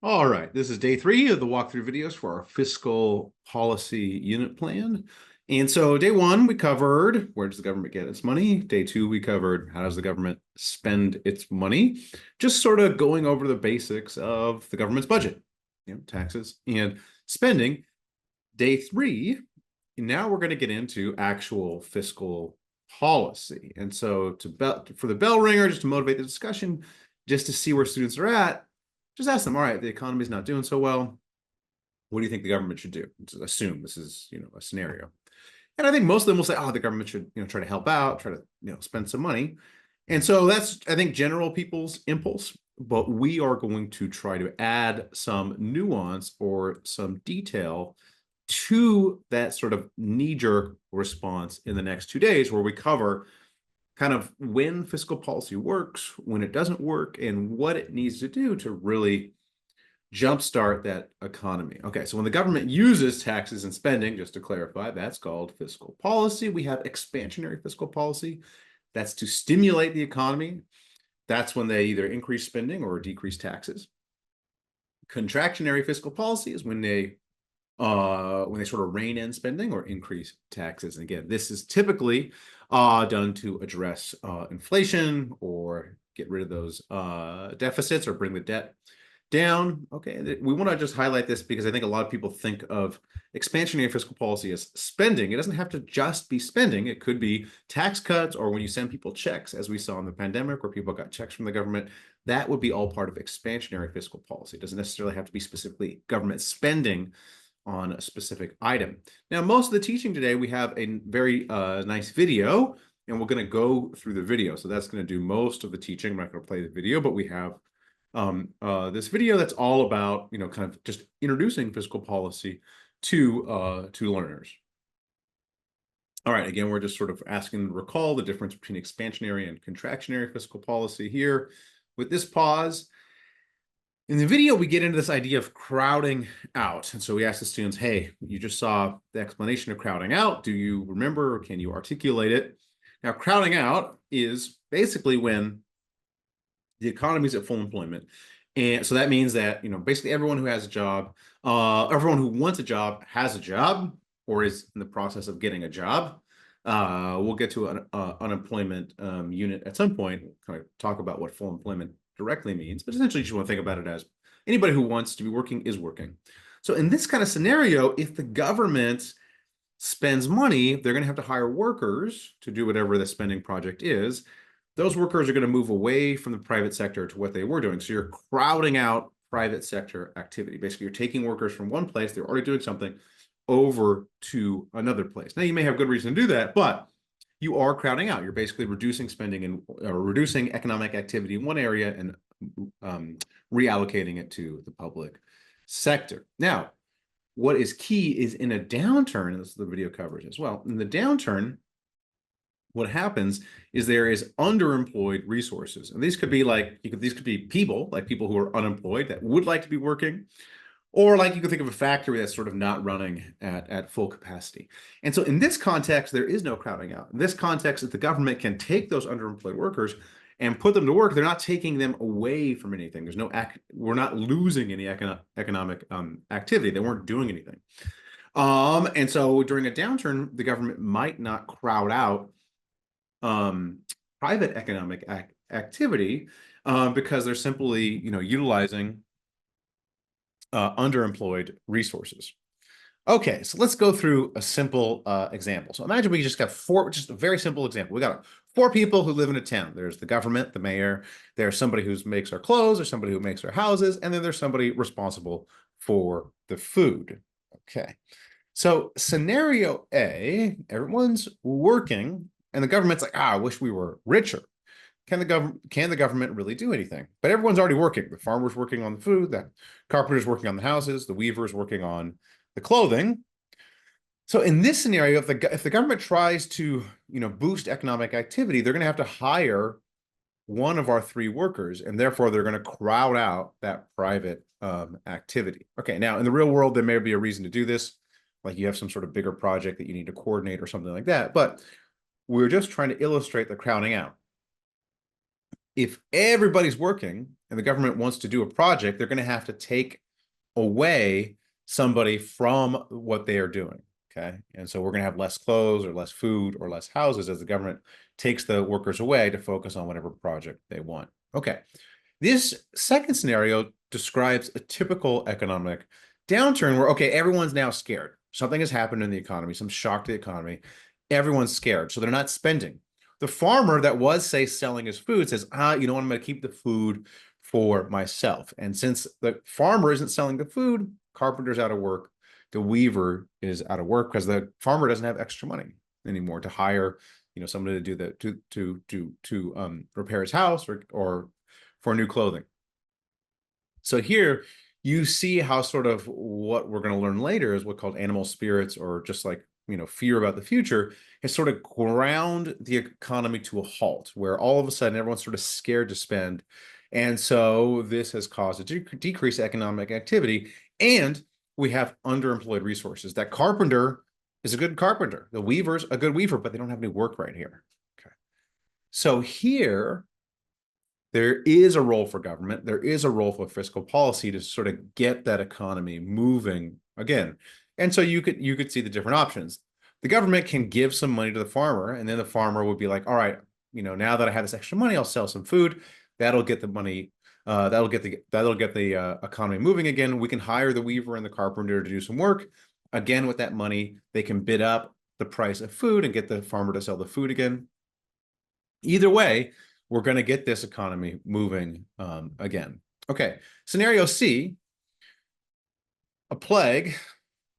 All right, this is day 3 of the walkthrough videos for our fiscal policy unit plan. And so day 1, we covered where does the government get its money? Day 2, we covered how does the government spend its money? Just sort of going over the basics of the government's budget, taxes and spending. Day 3, now we're going to get into actual fiscal policy. And so for the bell ringer, just to motivate the discussion, just to see where students are at, just ask them, all right, the economy's not doing so well. What do you think the government should do? Just assume this is, a scenario. And I think most of them will say, oh, the government should, try to help out, try to, spend some money. And so that's, I think, general people's impulse. But we are going to try to add some nuance or some detail to that sort of knee-jerk response in the next 2 days, where we cover kind of when fiscal policy works, when it doesn't work, and what it needs to do to really jumpstart that economy. Okay, so when the government uses taxes and spending, just to clarify, that's called fiscal policy. We have expansionary fiscal policy. That's to stimulate the economy. That's when they either increase spending or decrease taxes. Contractionary fiscal policy is when they sort of rein in spending or increase taxes. And again, this is typically done to address inflation or get rid of those deficits or bring the debt down. Okay, we want to just highlight this because I think a lot of people think of expansionary fiscal policy as spending. It doesn't have to just be spending. It could be tax cuts, or when you send people checks, as we saw in the pandemic, where people got checks from the government. That would be all part of expansionary fiscal policy. It doesn't necessarily have to be specifically government spending on a specific item. Now, most of the teaching today, we have a very nice video, and we're going to go through the video. So that's going to do most of the teaching. I'm not going to play the video, but we have this video that's all about, kind of just introducing fiscal policy to learners. All right, again, we're just sort of asking to recall the difference between expansionary and contractionary fiscal policy here with this pause. In the video, we get into this idea of crowding out. And so we ask the students, hey, you just saw the explanation of crowding out. Do you remember, or can you articulate it? Now, crowding out is basically when the economy is at full employment. And so that means that, basically everyone who has a job, everyone who wants a job has a job or is in the process of getting a job. We'll get to an unemployment unit at some point, kind of talk about what full employment directly means, but essentially you just want to think about it as anybody who wants to be working is working. So in this kind of scenario, if the government spends money, they're going to have to hire workers to do whatever the spending project is. Those workers are going to move away from the private sector to what they were doing. So you're crowding out private sector activity. Basically, you're taking workers from one place, they're already doing something, over to another place. Now, you may have good reason to do that, but you are crowding out. You're basically reducing spending and reducing economic activity in one area and reallocating it to the public sector. Now, what is key is in a downturn, and this is the video coverage as well, in the downturn, what happens is there is underemployed resources. And these could be these could be people, like people who are unemployed that would like to be working, or like you could think of a factory that's sort of not running at full capacity. And so in this context, there is no crowding out. In this context, if the government can take those underemployed workers and put them to work, they're not taking them away from anything. We're not losing any economic activity. They weren't doing anything. And so during a downturn, the government might not crowd out private economic activity because they're simply, utilizing underemployed resources. Okay, so let's go through a simple example. So imagine we just got just a very simple example. We got 4 people who live in a town. There's the government, the mayor, there's somebody who makes our clothes, there's somebody who makes our houses, and then there's somebody responsible for the food. Okay, so scenario A, everyone's working, and the government's like, I wish we were richer. Can the government really do anything? But everyone's already working. The farmer's working on the food, the carpenter's working on the houses, the weaver's working on the clothing. So in this scenario, if the government tries to boost economic activity, they're going to have to hire one of our 3 workers, and therefore they're going to crowd out that private activity. Okay, now in the real world, there may be a reason to do this, like you have some sort of bigger project that you need to coordinate or something like that. But we're just trying to illustrate the crowding out. If everybody's working and the government wants to do a project, they're going to have to take away somebody from what they are doing. Okay. And so we're going to have less clothes or less food or less houses as the government takes the workers away to focus on whatever project they want. Okay. This second scenario describes a typical economic downturn where, okay, everyone's now scared. Something has happened in the economy, some shock to the economy. Everyone's scared, so they're not spending. The farmer that was, say, selling his food says, you know what, I'm going to keep the food for myself. And since the farmer isn't selling the food, carpenter's out of work, the weaver is out of work because the farmer doesn't have extra money anymore to hire, somebody to do the to repair his house or for new clothing. So here you see how sort of what we're going to learn later is what called animal spirits, or just like, fear about the future, has sort of ground the economy to a halt, where all of a sudden everyone's sort of scared to spend. And so this has caused a decrease in economic activity, and we have underemployed resources. That carpenter is a good carpenter. The weaver's a good weaver, but they don't have any work right here. Okay. So here, there is a role for government. There is a role for fiscal policy to sort of get that economy moving again. And so you could see the different options. The government can give some money to the farmer, and then the farmer would be like, all right, now that I have this extra money, I'll sell some food. That'll get the money. That'll get the economy moving again. We can hire the weaver and the carpenter to do some work. Again, with that money, they can bid up the price of food and get the farmer to sell the food again. Either way, we're going to get this economy moving again. Okay, scenario C, a plague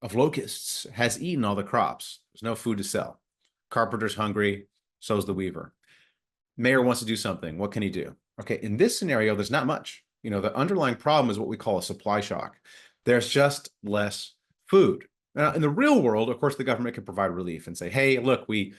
of locusts has eaten all the crops. There's no food to sell. Carpenter's hungry, so's the weaver. Mayor wants to do something. What can he do? Okay, in this scenario, there's not much. The underlying problem is what we call a supply shock. There's just less food. Now, in the real world, of course, the government can provide relief and say, hey, look, we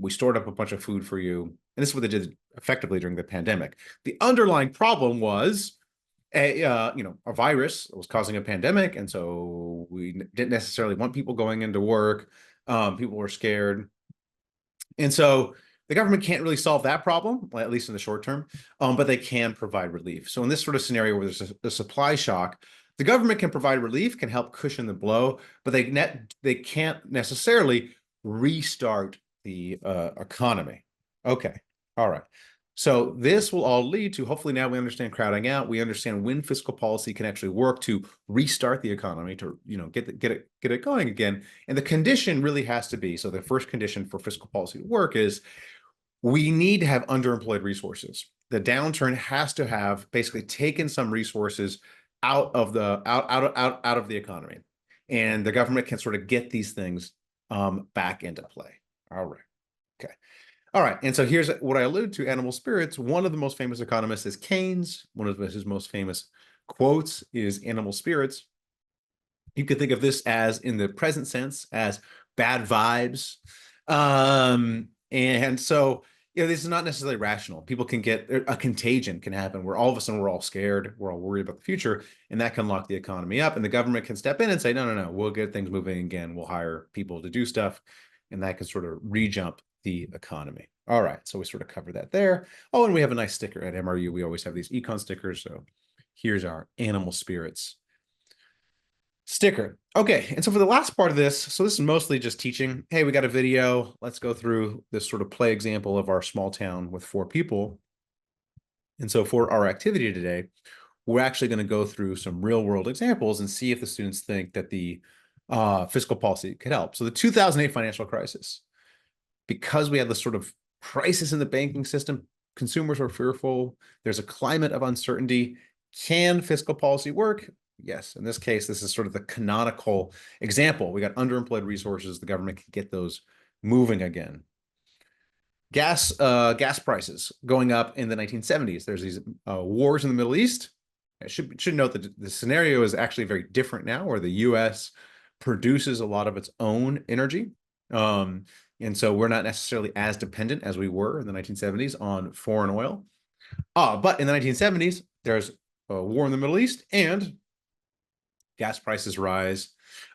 stored up a bunch of food for you. And this is what they did effectively during the pandemic. The underlying problem was a virus that was causing a pandemic. And so we didn't necessarily want people going into work. People were scared. And so the government can't really solve that problem, at least in the short term, but they can provide relief. So in this sort of scenario where there's a supply shock, the government can provide relief, can help cushion the blow, but they can't necessarily restart the economy. Okay, all right. So this will all lead to, hopefully now we understand crowding out. We understand when fiscal policy can actually work to restart the economy, to get it going again. And the condition really has to be, so the first condition for fiscal policy to work is we need to have underemployed resources. The downturn has to have basically taken some resources out of the economy, and the government can sort of get these things back into play. All right. Okay. All right. And so here's what I alluded to, animal spirits. One of the most famous economists is Keynes. One of his most famous quotes is animal spirits. You could think of this as, in the present sense, as bad vibes. And so, this is not necessarily rational. People can get a contagion can happen where all of a sudden we're all scared, we're all worried about the future, and that can lock the economy up. And the government can step in and say, no, we'll get things moving again. We'll hire people to do stuff, and that can sort of re-jump the economy. All right, so we sort of covered that there. Oh, and we have a nice sticker at MRU. We always have these econ stickers. So here's our animal spirits sticker. Okay, and so for the last part of this, so this is mostly just teaching. Hey, we got a video. Let's go through this sort of play example of our small town with 4 people. And so for our activity today, we're actually going to go through some real world examples and see if the students think that the fiscal policy could help. So the 2008 financial crisis, because we had this sort of crisis in the banking system, consumers were fearful. There's a climate of uncertainty. Can fiscal policy work? Yes. In this case, this is sort of the canonical example. We got underemployed resources. The government can get those moving again. Gas prices going up in the 1970s. There's these wars in the Middle East. I should note that the scenario is actually very different now, where the U.S. produces a lot of its own energy. And so we're not necessarily as dependent as we were in the 1970s on foreign oil. But in the 1970s, there's a war in the Middle East and gas prices rise.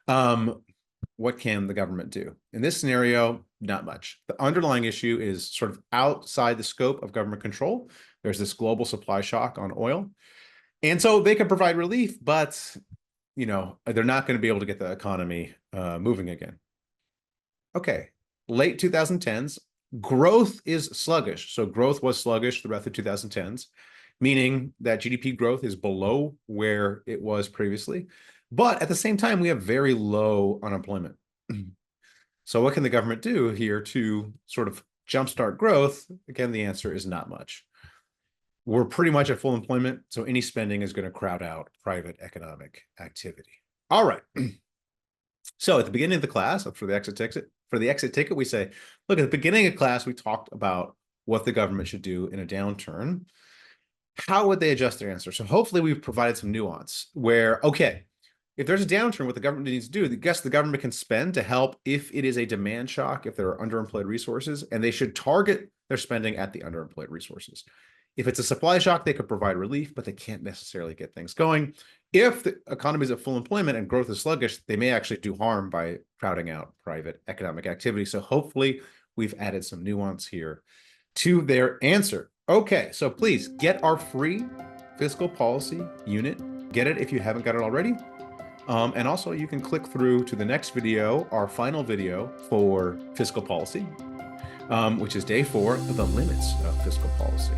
What can the government do? In this scenario, not much. The underlying issue is sort of outside the scope of government control. There's this global supply shock on oil. And so they can provide relief, but they're not going to be able to get the economy moving again. Okay, late 2010s, growth is sluggish. So growth was sluggish throughout the 2010s, meaning that GDP growth is below where it was previously. But at the same time, we have very low unemployment. So what can the government do here to sort of jumpstart growth? Again, the answer is not much. We're pretty much at full employment, so any spending is going to crowd out private economic activity. All right. So at the beginning of the class, for the exit ticket, we say, look, at the beginning of class, we talked about what the government should do in a downturn. How would they adjust their answer? So hopefully we've provided some nuance where, okay, if there's a downturn, what the government needs to do, I guess the government can spend to help if it is a demand shock, if there are underemployed resources, and they should target their spending at the underemployed resources. If it's a supply shock, they could provide relief, but they can't necessarily get things going. If the economy is at full employment and growth is sluggish, they may actually do harm by crowding out private economic activity. So hopefully we've added some nuance here to their answer. Okay, so please get our free fiscal policy unit. Get it if you haven't got it already. And also you can click through to the next video, our final video for fiscal policy, which is day 4 of the limits of fiscal policy.